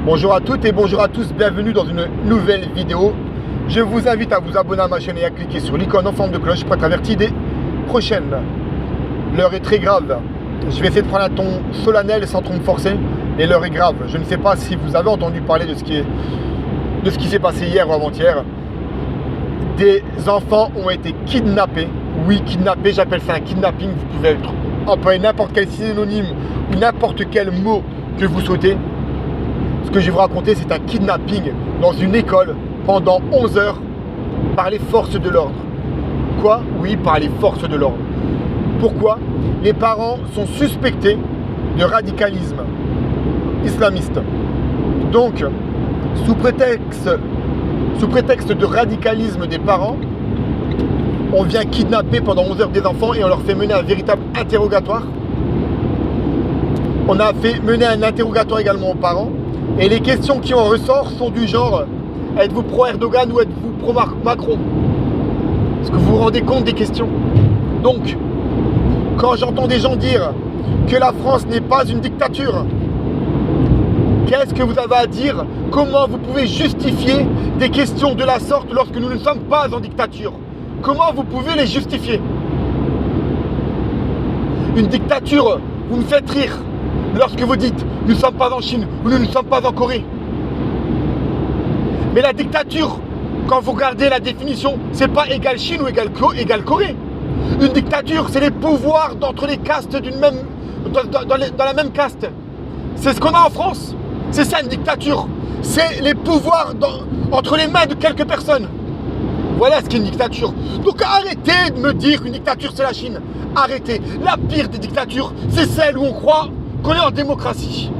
Bonjour à toutes et bonjour à tous, bienvenue dans une nouvelle vidéo. Je vous invite à vous abonner à ma chaîne et à cliquer sur l'icône en forme de cloche pour être averti des prochaines. L'heure est très grave. Je vais essayer de prendre un ton solennel sans trop me forcer. Et l'heure est grave. Je ne sais pas si vous avez entendu parler de ce qui s'est passé hier ou avant-hier. Des enfants ont été kidnappés. Oui, kidnappés, j'appelle ça un kidnapping. Vous pouvez employer n'importe quel synonyme ou n'importe quel mot que vous souhaitez. Ce que je vais vous raconter, c'est un kidnapping dans une école pendant 11 heures par les forces de l'ordre. Quoi? Oui, par les forces de l'ordre. Pourquoi? Les parents sont suspectés de radicalisme islamiste. Donc, sous prétexte de radicalisme des parents, on vient kidnapper pendant 11 heures des enfants et on leur fait mener un véritable interrogatoire. On a fait mener un interrogatoire également aux parents. Et les questions qui en ressortent sont du genre: êtes-vous pro-Erdogan ou êtes-vous pro-Macron? Est-ce que vous vous rendez compte des questions? Donc, quand j'entends des gens dire que la France n'est pas une dictature, qu'est-ce que vous avez à dire? Comment vous pouvez justifier des questions de la sorte lorsque nous ne sommes pas en dictature? Comment vous pouvez les justifier? Une dictature, vous me faites rire lorsque vous dites nous ne sommes pas en Chine ou nous ne sommes pas en Corée. Mais la dictature, quand vous regardez la définition, c'est pas égal Chine ou égal Corée. Une dictature, c'est les pouvoirs d'entre les castes dans la même caste. C'est ce qu'on a en France. C'est ça une dictature. C'est les pouvoirs entre les mains de quelques personnes. Voilà ce qu'est une dictature. Donc arrêtez de me dire qu'une dictature c'est la Chine. Arrêtez. La pire des dictatures, c'est celle où on croit qu'on est en démocratie.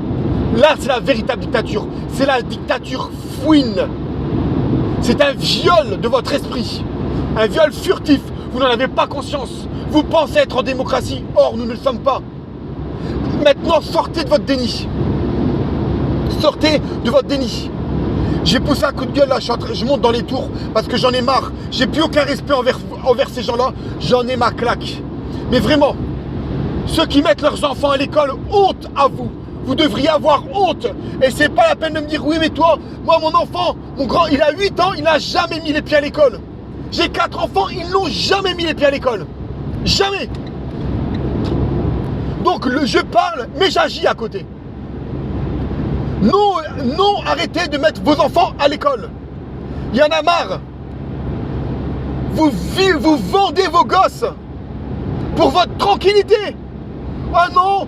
Là, c'est la véritable dictature. C'est la dictature fouine. C'est un viol de votre esprit. Un viol furtif. Vous n'en avez pas conscience. Vous pensez être en démocratie. Or, nous ne le sommes pas. Maintenant, sortez de votre déni. Sortez de votre déni. J'ai poussé un coup de gueule là, je monte dans les tours parce que j'en ai marre. J'ai plus aucun respect envers ces gens-là. J'en ai ma claque. Mais vraiment, ceux qui mettent leurs enfants à l'école, honte à vous. Vous devriez avoir honte. Et c'est pas la peine de me dire oui mais toi, moi mon enfant, mon grand, il a 8 ans, il n'a jamais mis les pieds à l'école. J'ai 4 enfants, ils n'ont jamais mis les pieds à l'école. Jamais. Donc je parle, mais j'agis à côté. Non, non, arrêtez de mettre vos enfants à l'école. Il y en a marre. Vous vendez vos gosses pour votre tranquillité. Ah non,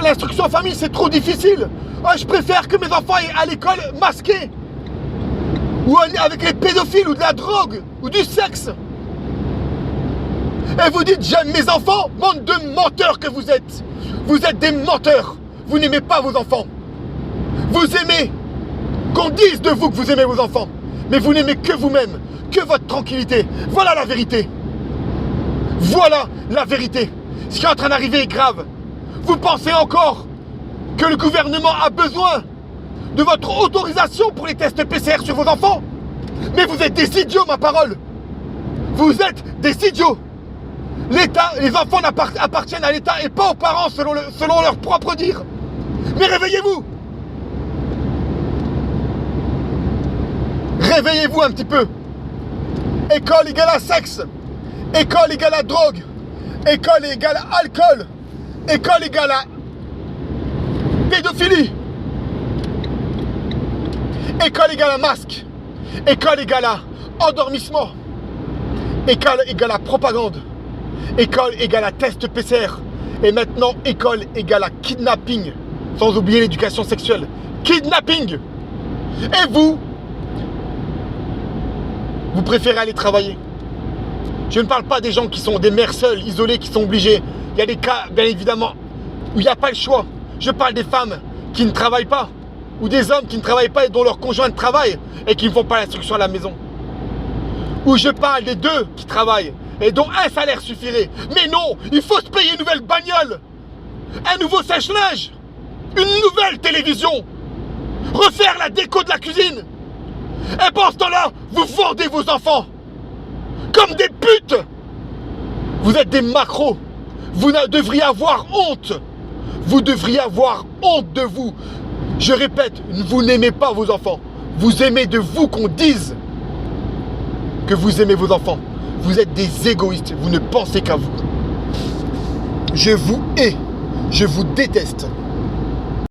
l'instruction en famille c'est trop difficile. Ah, je préfère que mes enfants aient à l'école masqués. Ou avec les pédophiles ou de la drogue ou du sexe. Et vous dites j'aime mes enfants, bande de menteurs que vous êtes. Vous êtes des menteurs. Vous n'aimez pas vos enfants. Vous aimez qu'on dise de vous que vous aimez vos enfants. Mais vous n'aimez que vous-même, que votre tranquillité. Voilà la vérité. Voilà la vérité. Ce qui est en train d'arriver est grave. Vous pensez encore que le gouvernement a besoin de votre autorisation pour les tests PCR sur vos enfants? Mais vous êtes des idiots, ma parole. Vous êtes des idiots. L'État, les enfants appartiennent à l'État et pas aux parents selon leur propre dire. Mais réveillez-vous. Réveillez-vous un petit peu. École égale à sexe. École égale à drogue. École égale à alcool. École égale à pédophilie. École égale à masque. École égale à endormissement. École égale à propagande. École égale à test PCR. Et maintenant, école égale à kidnapping. Sans oublier l'éducation sexuelle. Kidnapping. Et vous préférez aller travailler. Je ne parle pas des gens qui sont des mères seules, isolées, qui sont obligées. Il y a des cas, bien évidemment, où il n'y a pas le choix. Je parle des femmes qui ne travaillent pas, ou des hommes qui ne travaillent pas et dont leur conjoint travaille et qui ne font pas l'instruction à la maison. Ou je parle des deux qui travaillent et dont un salaire suffirait. Mais non, il faut se payer une nouvelle bagnole, un nouveau sèche-linge, une nouvelle télévision, refaire la déco de la cuisine. Et pendant ce temps-là, vous vendez vos enfants comme des putes. Vous êtes des macros. Vous devriez avoir honte. Vous devriez avoir honte de vous. Je répète, vous n'aimez pas vos enfants. Vous aimez de vous qu'on dise que vous aimez vos enfants. Vous êtes des égoïstes. Vous ne pensez qu'à vous. Je vous hais. Je vous déteste.